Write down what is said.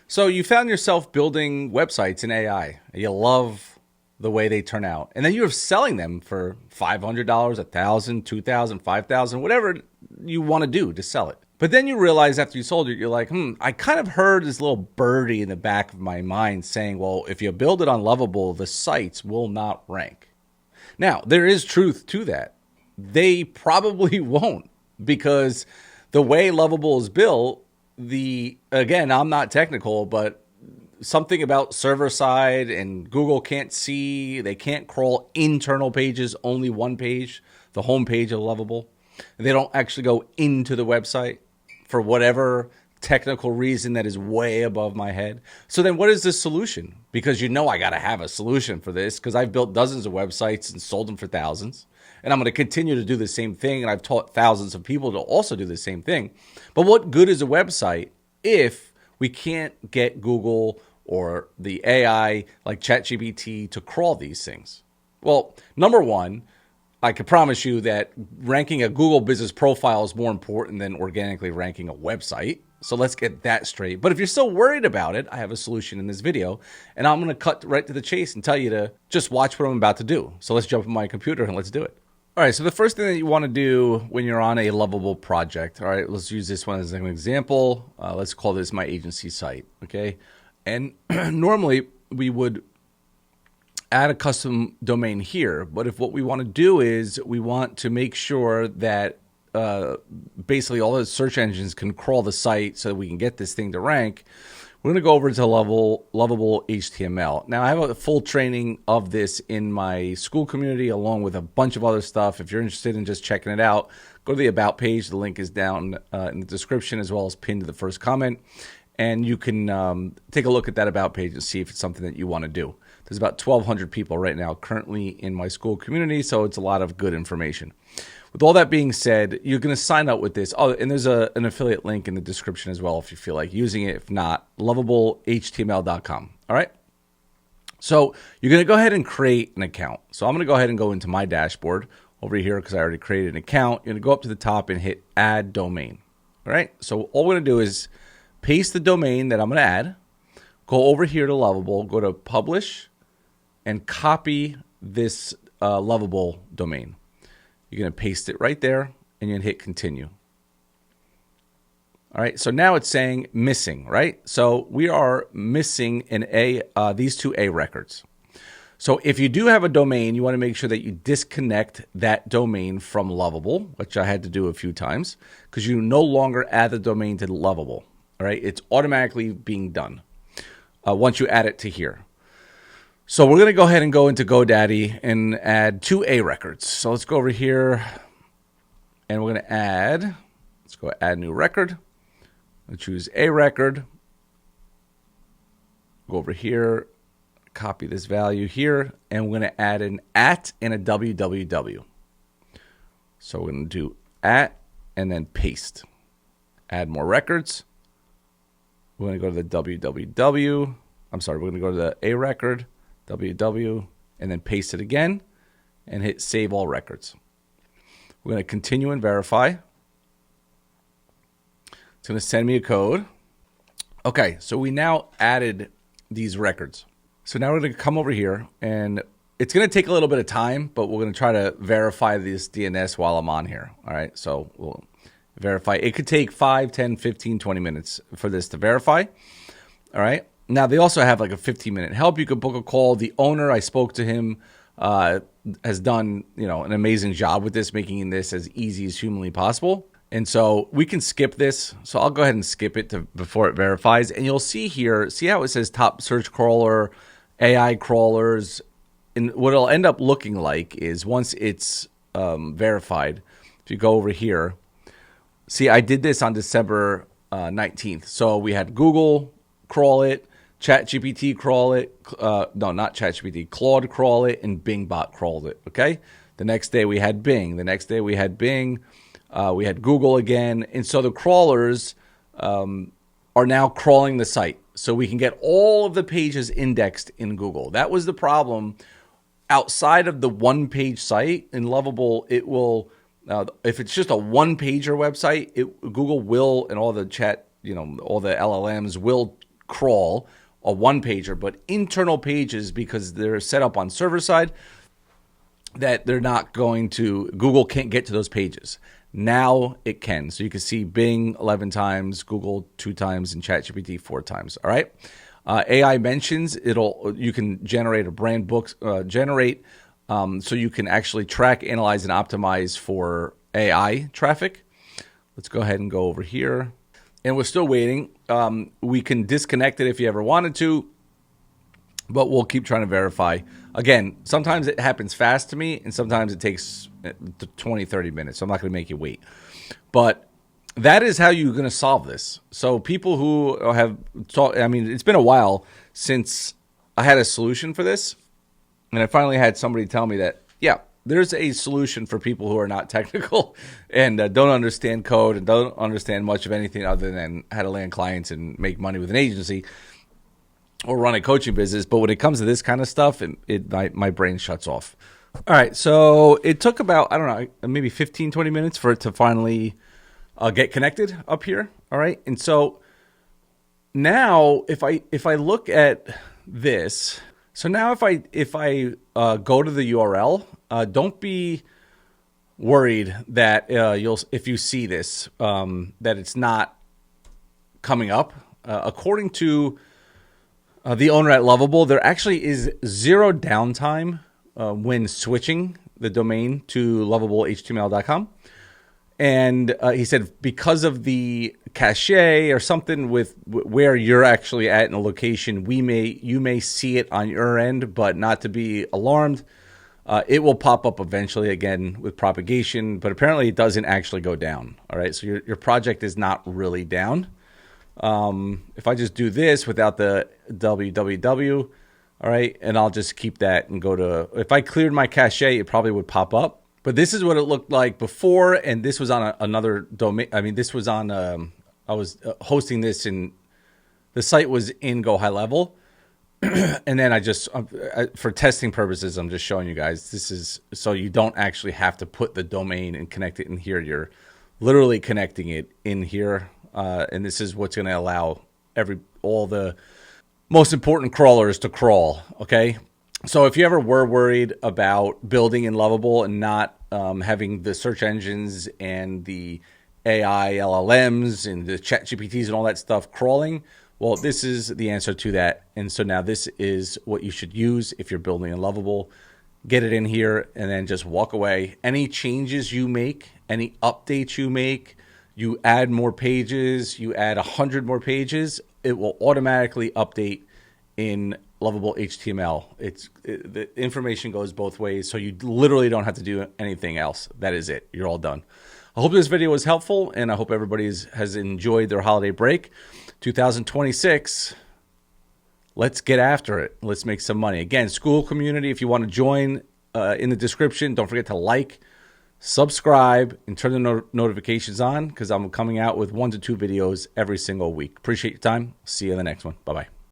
So you found yourself building websites in AI. You love the way they turn out. And then you're selling them for $500, $1,000, $2,000, $5,000, whatever you want to do to sell it. But then you realize after you sold it, you're like, I kind of heard this little birdie in the back of my mind saying, well, if you build it on Lovable, the sites will not rank. Now, there is truth to that. They probably won't, because the way Lovable is built, again, I'm not technical, but something about server side and Google can't see, they can't crawl internal pages, only one page, the home page of Lovable. They don't actually go into the website for whatever technical reason that is way above my head. So then what is the solution? Because I got to have a solution for this, because I've built dozens of websites and sold them for thousands. And I'm going to continue to do the same thing. And I've taught thousands of people to also do the same thing. But what good is a website if we can't get Google or the AI like ChatGPT to crawl these things? Well, number one, I can promise you that ranking a Google business profile is more important than organically ranking a website. So let's get that straight. But if you're still worried about it, I have a solution in this video, and I'm going to cut right to the chase and tell you to just watch what I'm about to do. So let's jump on my computer and let's do it. All right, so the first thing that you want to do when you're on a Lovable project, all right, let's use this one as an example. Let's call this my agency site, okay? And normally we would add a custom domain here, but if what we want to do is we want to make sure that basically all the search engines can crawl the site so that we can get this thing to rank, we're going to go over to Lovable HTML. Now, I have a full training of this in my school community along with a bunch of other stuff. If you're interested in just checking it out, go to the About page. The link is down in the description as well as pinned to the first comment. And you can take a look at that About page and see if it's something that you want to do. There's about 1,200 people right now currently in my school community, so it's a lot of good information. With all that being said, you're going to sign up with this. Oh, and there's an affiliate link in the description as well if you feel like using it. If not, lovablehtml.com. All right? So you're going to go ahead and create an account. So I'm going to go ahead and go into my dashboard over here because I already created an account. You're going to go up to the top and hit Add Domain. All right? So all we're going to do is paste the domain that I'm going to add, go over here to Lovable, go to Publish, and copy this Lovable domain. You're going to paste it right there, and you're going to hit Continue. All right, so now it's saying missing, right? So we are missing these two A records. So if you do have a domain, you want to make sure that you disconnect that domain from Lovable, which I had to do a few times, because you no longer add the domain to Lovable. All right, it's automatically being done once you add it to here. So we're going to go ahead and go into GoDaddy and add two A records. So let's go over here and we're going to let's go add new record. We'll choose A record. Go over here, copy this value here, and we're going to add an @ and a www. So we're going to do @ and then paste. Add more records. We're going to go to the www. We're going to go to the A record. www, and then paste it again and hit Save All Records. We're going to continue and verify. It's going to send me a code. Okay, so we now added these records. So now we're going to come over here, and it's going to take a little bit of time, but we're going to try to verify this DNS while I'm on here. All right, so we'll verify. It could take 5, 10, 15, 20 minutes for this to verify. All right. Now, they also have like a 15-minute help. You could book a call. The owner, I spoke to him, has done an amazing job with this, making this as easy as humanly possible. And so we can skip this. So I'll go ahead and skip it before it verifies. And you'll see here, see how it says top search crawler, AI crawlers. And what it'll end up looking like is once it's verified, if you go over here, see, I did this on December 19th. So we had Google crawl it, ChatGPT crawl it, no, not ChatGPT, Claude crawl it, and BingBot crawled it, okay? The next day we had Bing. The next day we had Bing. We had Google again. And so the crawlers are now crawling the site. So we can get all of the pages indexed in Google. That was the problem. Outside of the one-page site in Lovable, it will, if it's just a one-pager website, Google will, and all the chat, all the LLMs will crawl a one-pager, but internal pages, because they're set up on server side, that they're not going to, Google can't get to those pages. Now it can. So you can see Bing 11 times, Google 2 times, and ChatGPT 4 times. All right. AI mentions, you can generate a brand book, so you can actually track, analyze, and optimize for AI traffic. Let's go ahead and go over here. And we're still waiting. We can disconnect it if you ever wanted to, but we'll keep trying to verify. Again, sometimes it happens fast to me, and sometimes it takes 20, 30 minutes. So I'm not going to make you wait. But that is how you're going to solve this. So people who have taught, I mean, it's been a while since I had a solution for this. And I finally had somebody tell me that, yeah, there's a solution for people who are not technical and don't understand code and don't understand much of anything other than how to land clients and make money with an agency or run a coaching business. But when it comes to this kind of stuff, my brain shuts off. All right, so it took about, I don't know, maybe 15, 20 minutes for it to finally get connected up here. All right, and so now if I look at this, so now if I go to the URL, don't be worried that if you see this that it's not coming up. According to the owner at Lovable, there actually is 0 downtime when switching the domain to lovablehtml.com. And he said because of the cache or something with where you're actually at in a location, you may see it on your end, but not to be alarmed. It will pop up eventually again with propagation, but apparently it doesn't actually go down. All right, so your project is not really down. If I just do this without the www, all right, and I'll just keep that and go to, if I cleared my cache, it probably would pop up. But this is what it looked like before, and this was on another domain. I mean, this was on, I was hosting this, and the site was in GoHighLevel. And then for testing purposes, I'm just showing you guys. This is so you don't actually have to put the domain and connect it in here. You're literally connecting it in here. And this is what's going to allow all the most important crawlers to crawl, okay? So if you ever were worried about building in Lovable and not having the search engines and the AI LLMs and the chat GPTs and all that stuff crawling, well, this is the answer to that. And so now this is what you should use if you're building in Lovable. Get it in here and then just walk away. Any changes you make, any updates you make, you add more pages, you add 100 more pages, it will automatically update in Lovable HTML. The information goes both ways, so you literally don't have to do anything else. That is it. You're all done. I hope this video was helpful, and I hope everybody has enjoyed their holiday break. 2026, let's get after it. Let's make some money. Again, Skool community, if you want to join, in the description, don't forget to like, subscribe, and turn the notifications on because I'm coming out with 1 to 2 videos every single week. Appreciate your time. See you in the next one. Bye-bye.